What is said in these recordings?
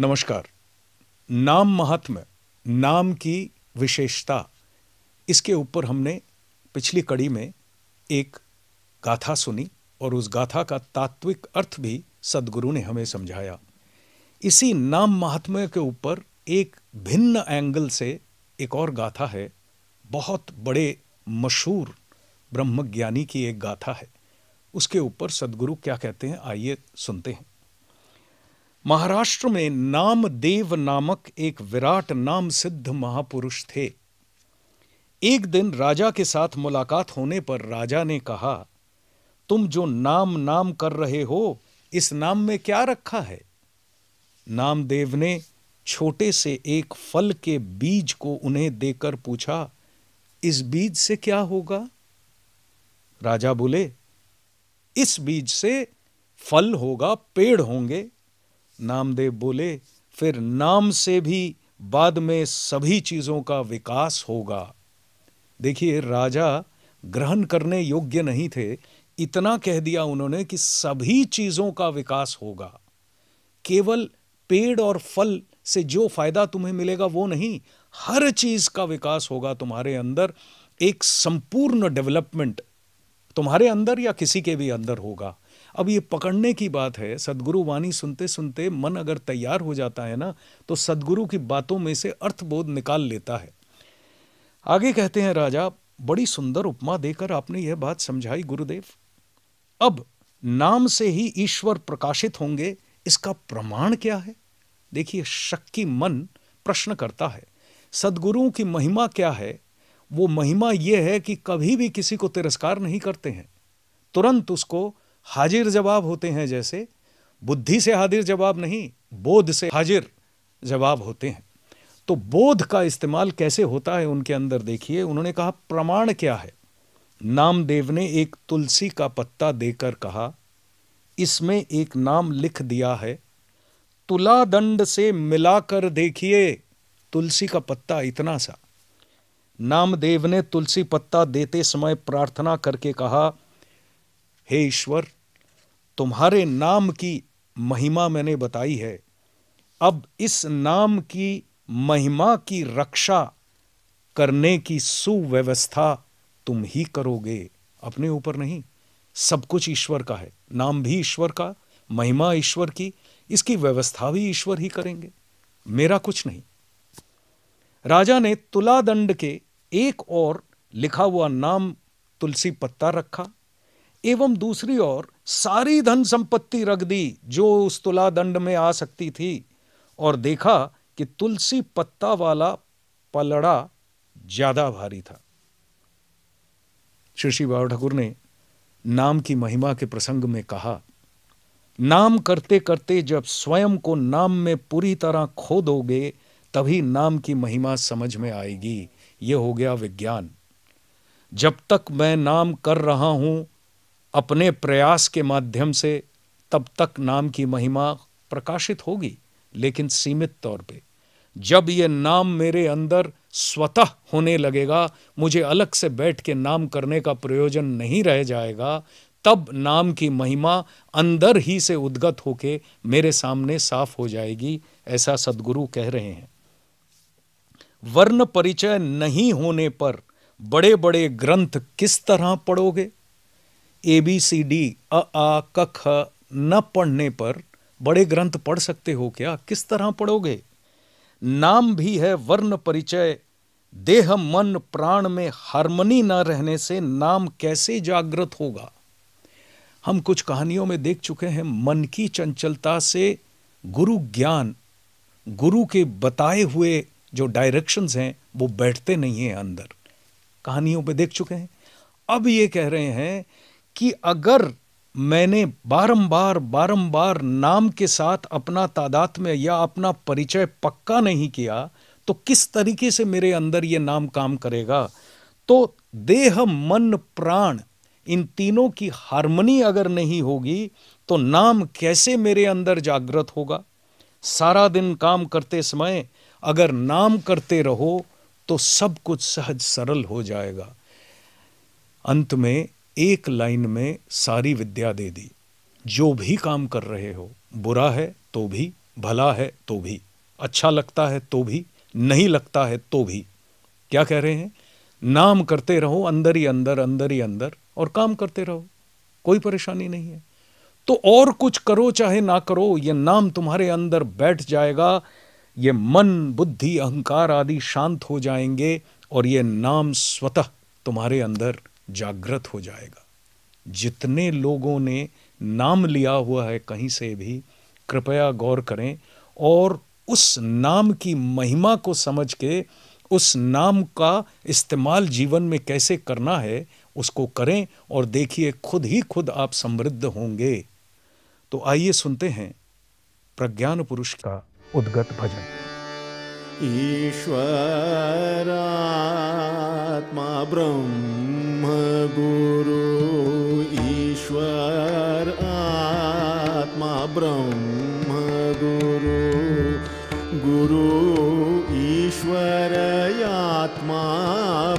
नमस्कार। नाम महात्म्य, नाम की विशेषता, इसके ऊपर हमने पिछली कड़ी में एक गाथा सुनी और उस गाथा का तात्विक अर्थ भी सद्गुरु ने हमें समझाया। इसी नाम महात्म्य के ऊपर एक भिन्न एंगल से एक और गाथा है, बहुत बड़े मशहूर ब्रह्मज्ञानी की एक गाथा है। उसके ऊपर सद्गुरु क्या कहते हैं, आइए सुनते हैं। महाराष्ट्र में नामदेव नामक एक विराट नाम सिद्ध महापुरुष थे। एक दिन राजा के साथ मुलाकात होने पर राजा ने कहा, तुम जो नाम नाम कर रहे हो, इस नाम में क्या रखा है? नामदेव ने छोटे से एक फल के बीज को उन्हें देकर पूछा, इस बीज से क्या होगा? राजा बोले, इस बीज से फल होगा, पेड़ होंगे। नामदेव बोले, फिर नाम से भी बाद में सभी चीजों का विकास होगा। देखिए, राजा ग्रहण करने योग्य नहीं थे, इतना कह दिया उन्होंने कि सभी चीजों का विकास होगा। केवल पेड़ और फल से जो फायदा तुम्हें मिलेगा वो नहीं, हर चीज का विकास होगा तुम्हारे अंदर। एक संपूर्ण डेवलपमेंट तुम्हारे अंदर या किसी के भी अंदर होगा। अब ये पकड़ने की बात है। सद्गुरु वाणी सुनते सुनते मन अगर तैयार हो जाता है ना, तो सद्गुरु की बातों में से अर्थबोध निकाल लेता है। आगे कहते हैं राजा, बड़ी सुंदर उपमा देकर आपने यह बात समझाई गुरुदेव। अब नाम से ही ईश्वर प्रकाशित होंगे, इसका प्रमाण क्या है? देखिए, शक्की मन प्रश्न करता है, सद्गुरुओं की महिमा क्या है? वो महिमा यह है कि कभी भी किसी को तिरस्कार नहीं करते हैं, तुरंत उसको हाजिर जवाब होते हैं। जैसे बुद्धि से हाजिर जवाब नहीं, बोध से हाजिर जवाब होते हैं। तो बोध का इस्तेमाल कैसे होता है उनके अंदर, देखिए। उन्होंने कहा, प्रमाण क्या है? नामदेव ने एक तुलसी का पत्ता देकर कहा, इसमें एक नाम लिख दिया है, तुला दंड से मिलाकर देखिए। तुलसी का पत्ता इतना सा। नामदेव ने तुलसी पत्ता देते समय प्रार्थना करके कहा, हे ईश्वर, तुम्हारे नाम की महिमा मैंने बताई है, अब इस नाम की महिमा की रक्षा करने की सुव्यवस्था तुम ही करोगे, अपने ऊपर नहीं। सब कुछ ईश्वर का है, नाम भी ईश्वर का, महिमा ईश्वर की, इसकी व्यवस्था भी ईश्वर ही करेंगे, मेरा कुछ नहीं। राजा ने तुला दंड के एक और लिखा हुआ नाम तुलसी पत्ता रखा एवं दूसरी ओर सारी धन संपत्ति रख दी जो उस तुला दंड में आ सकती थी, और देखा कि तुलसी पत्ता वाला पलड़ा ज्यादा भारी था। श्री बाबा ठाकुर ने नाम की महिमा के प्रसंग में कहा, नाम करते करते जब स्वयं को नाम में पूरी तरह खो दोगे, तभी नाम की महिमा समझ में आएगी। यह हो गया विज्ञान। जब तक मैं नाम कर रहा हूं अपने प्रयास के माध्यम से, तब तक नाम की महिमा प्रकाशित होगी, लेकिन सीमित तौर पे। जब यह नाम मेरे अंदर स्वतः होने लगेगा, मुझे अलग से बैठ के नाम करने का प्रयोजन नहीं रह जाएगा, तब नाम की महिमा अंदर ही से उद्गत होके मेरे सामने साफ हो जाएगी। ऐसा सद्गुरु कह रहे हैं। वर्ण परिचय नहीं होने पर बड़े बड़े ग्रंथ किस तरह पढ़ोगे? ABCD अ आ क ख न पढ़ने पर बड़े ग्रंथ पढ़ सकते हो क्या? किस तरह पढ़ोगे? नाम भी है वर्ण परिचय। देह मन प्राण में हार्मनी न रहने से नाम कैसे जागृत होगा? हम कुछ कहानियों में देख चुके हैं, मन की चंचलता से गुरु ज्ञान, गुरु के बताए हुए जो डायरेक्शंस हैं वो बैठते नहीं हैं अंदर। कहानियों पे देख चुके हैं। अब ये कह रहे हैं कि अगर मैंने बारंबार बारंबार नाम के साथ अपना तादात्म्य या अपना परिचय पक्का नहीं किया, तो किस तरीके से मेरे अंदर ये नाम काम करेगा? तो देह मन प्राण, इन तीनों की हार्मनी अगर नहीं होगी तो नाम कैसे मेरे अंदर जागृत होगा? सारा दिन काम करते समय अगर नाम करते रहो तो सब कुछ सहज सरल हो जाएगा। अंत में एक लाइन में सारी विद्या दे दी। जो भी काम कर रहे हो, बुरा है तो भी, भला है तो भी, अच्छा लगता है तो भी, नहीं लगता है तो भी। क्या कह रहे हैं? नाम करते रहो अंदर ही अंदर, अंदर ही अंदर, और काम करते रहो, कोई परेशानी नहीं है। तो और कुछ करो चाहे ना करो, ये नाम तुम्हारे अंदर बैठ जाएगा, ये मन बुद्धि अहंकार आदि शांत हो जाएंगे और ये नाम स्वतः तुम्हारे अंदर जागृत हो जाएगा। जितने लोगों ने नाम लिया हुआ है कहीं से भी, कृपया गौर करें और उस नाम की महिमा को समझ के उस नाम का इस्तेमाल जीवन में कैसे करना है उसको करें, और देखिए खुद ही खुद आप समृद्ध होंगे। तो आइए सुनते हैं प्रज्ञान पुरुष का उद्गत भजन। ईश्वरात्मा ब्रह्म गुरु, ईश्वर आत्मा ब्रह्म गुरु, गुरु ईश्वर आत्मा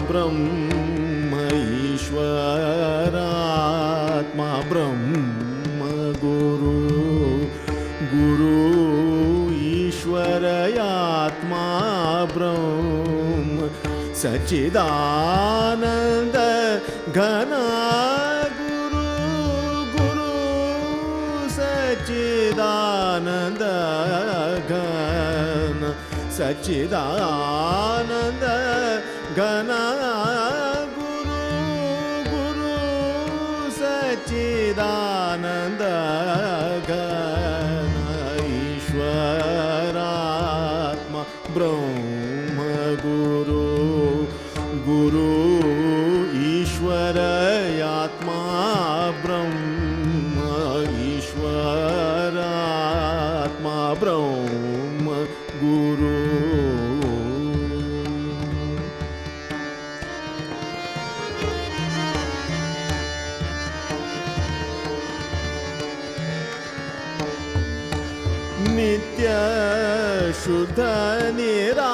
ब्रह्म, ईश्वर आत्मा ब्रह्म गुरु, गुरु ईश्वर आत्मा ब्रह्म, सच्चिदानंद घन गुरु, गुरु सच्चिदानंद घन, सच्चिदानंद घन गुरु, गुरु सच्चिदानंद घन, ईश्वरात्मा ब्रह्म गुरु, गुरु ईश्वर आत्मा ब्रह्म, ईश्वर आत्मा ब्रह्म गुरु। नित्य शुद्ध निराभास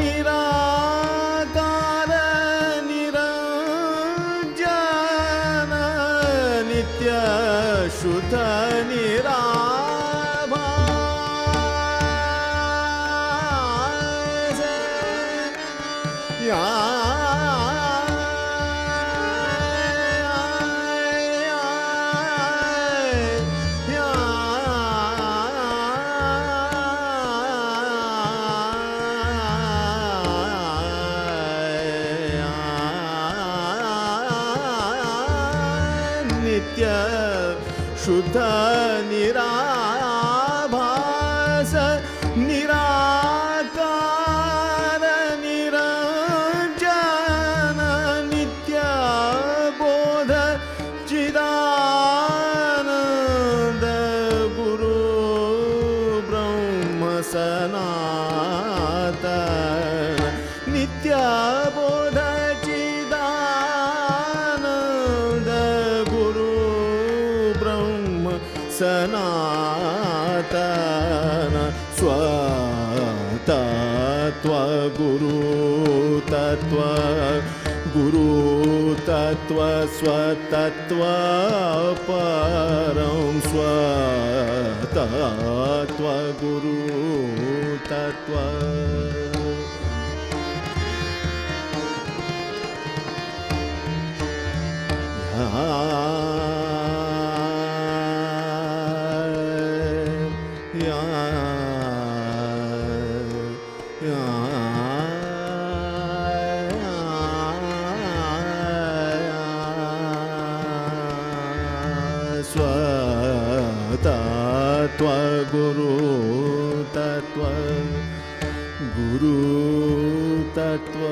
निराकार निरंजन, नित्य शुद्ध निराभास नित्य शुद्ध निराभास निराकार निरंजन, नित्य बोध चिदानंद गुरु ब्रह्म सनातन, नित्य बोध सनातन, स्वतत्व गुरु तत्व, गुरु तत्व स्वतत्व परम, स्वतत्व गुरु तत्व। स्वतत्व गुरु तत्व, गुरु तत्व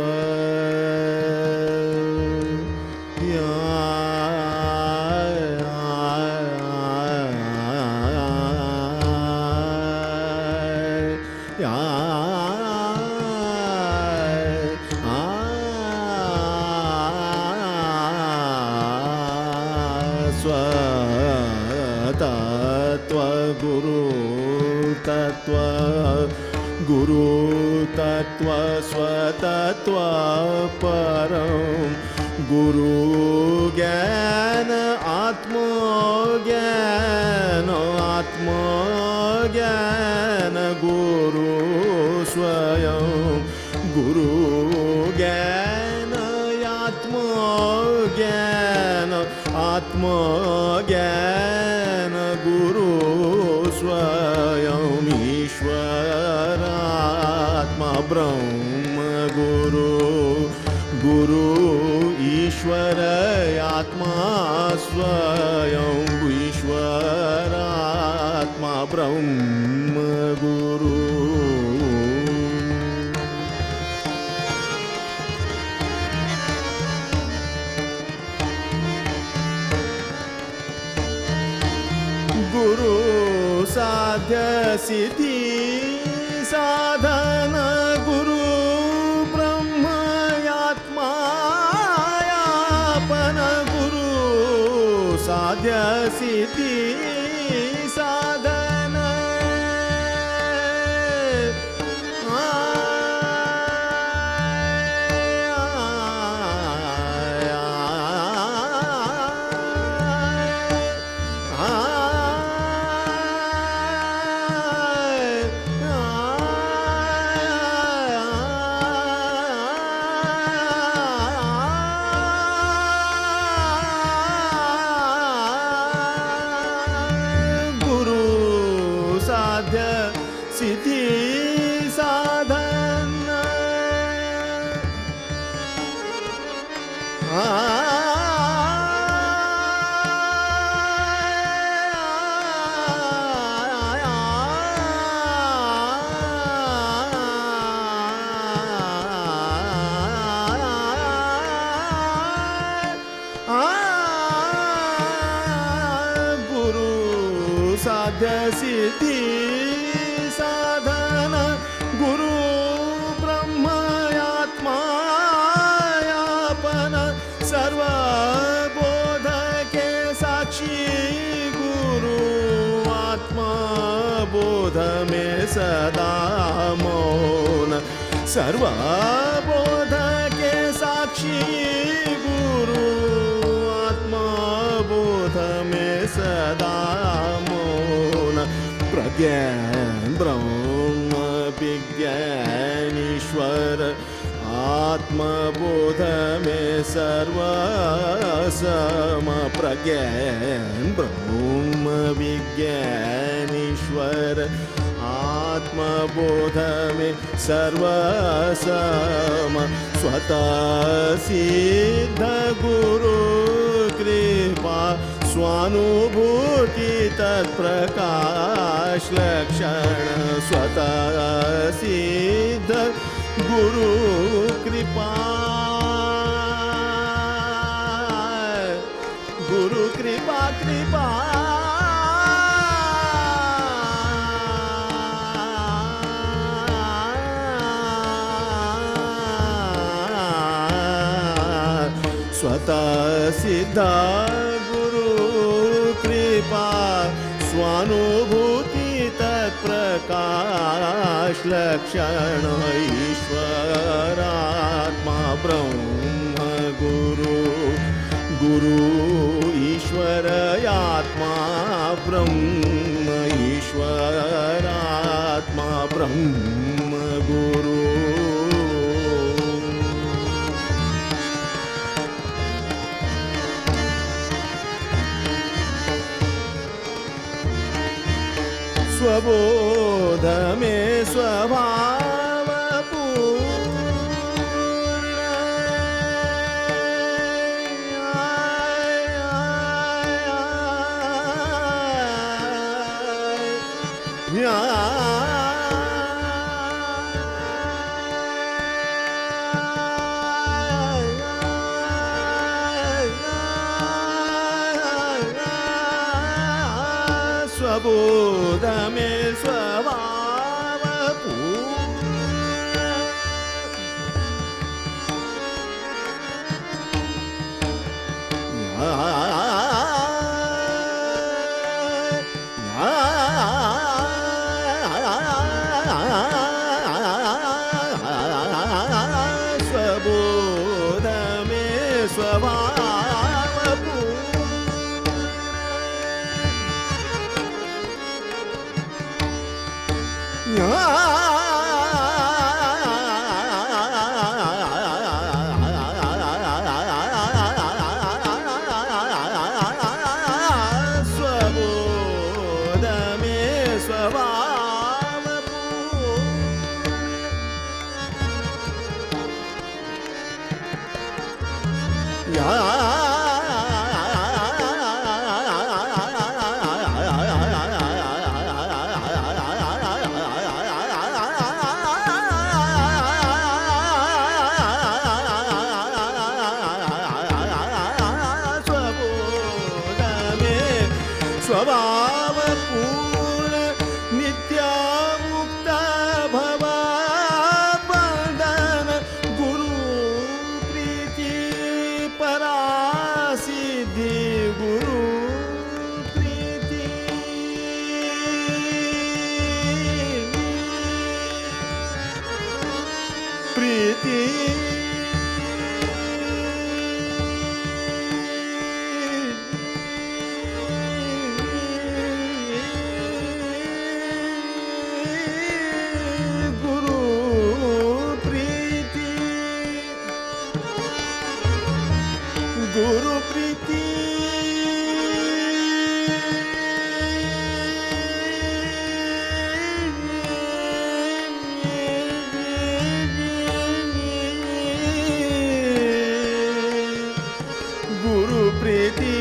स्वतत्व गुरु तत्व, गुरु तत्व स्वतत्व परम, गुरु ज्ञान आत्मज्ञान ज्ञान गुरु स्वयं गुरु ज्ञान आत्मज्ञान गुरु स्वयं ईश्वरात्मा ब्रह्म गुरु ईश्वर आत्मा स्वयं ईश्वरात्मा ब्रह्म गुरु गुरु साध्य सिद्धि साधन गुरु ब्रह्मात्मायापन गुरु साध्य सिद्धि साधन सिद्धि साधन गुरु साध्य सिद्धि साधन गुरु ब्रह्मात्मायापन सर्वबोध के साक्षी गुरु आत्मा बोध में सदा मौन सर्वबोध के साक्षी गुरु आत्मा बोध में सदा मौन प्रज्ञान ब्रह्म विज्ञानीश्वर आत्मबोध में सर्वसम प्रज्ञान ब्रह्म विज्ञानीश्वर आत्मबोध में सर्वसम स्वतः सिद्ध गुरु कृपा स्वानुभूति तत्प्रकाश लक्षण स्वतः सिद्ध गुरु कृपा कृपा स्वतः सिद्ध कृपा स्वानुभूति तत्प्रकाश लक्षण ईश्वरात्मा ब्रह्म गुरु ईश्वर आत्मा ब्रह्म ईश्वरात्मा ब्रह्म गुरु स्वबोध में स्वभाव स्वबोध में स्वभाव स्वबोध में स्वभाव स्वभाव पूर्ण नित्या मुक्त भवा बंधन गुरु प्रीति परासिद्धि गुरु प्रीति प्रीति गुरु प्रीति गुरु प्रीति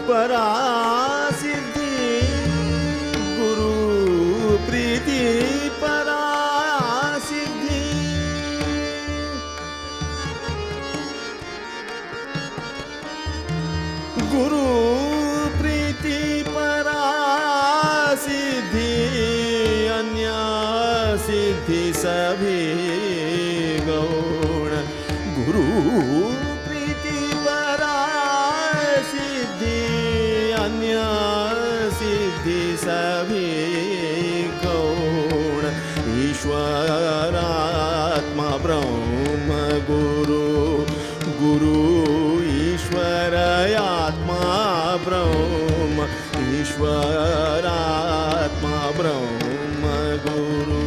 परासिद्धि गुरु प्रीति परासिद्धि गुरु प्रीति परासिद्धि अन्य सिद्धि सभी गौण गुरु प्रीति परासिद्धि अन्य सिद्धि सभी गौण ईश्वरात्मा ब्रह्म गुरु गुरु ईश्वर आत्मा ब्रह्म ईश्वरात्मा ब्रह्म गुरु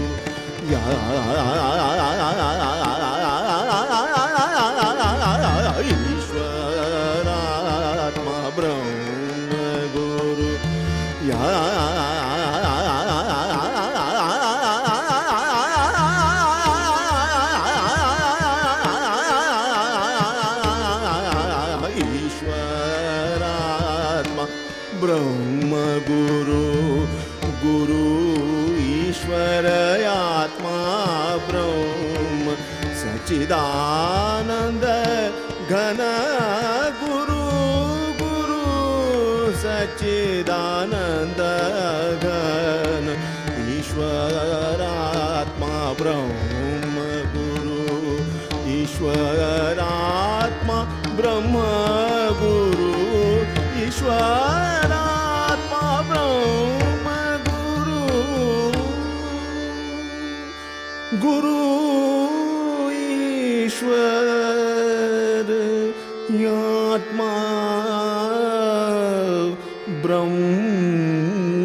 ईश्वरात्मा ब्रह्म गुरु ब्रह्म गुरु गुरु ईश्वर आत्मा ब्रह्म सच्चिदानंद घन गुरु गुरु सच्चिदानंद घन ईश्वर आत्मा ब्रह्म गुरु ईश्वर आत्मा ब्रह्म गुरु ईश्वरात्मा ब्रह्म गुरु गुरु ईश्वर आत्मा ब्रह्म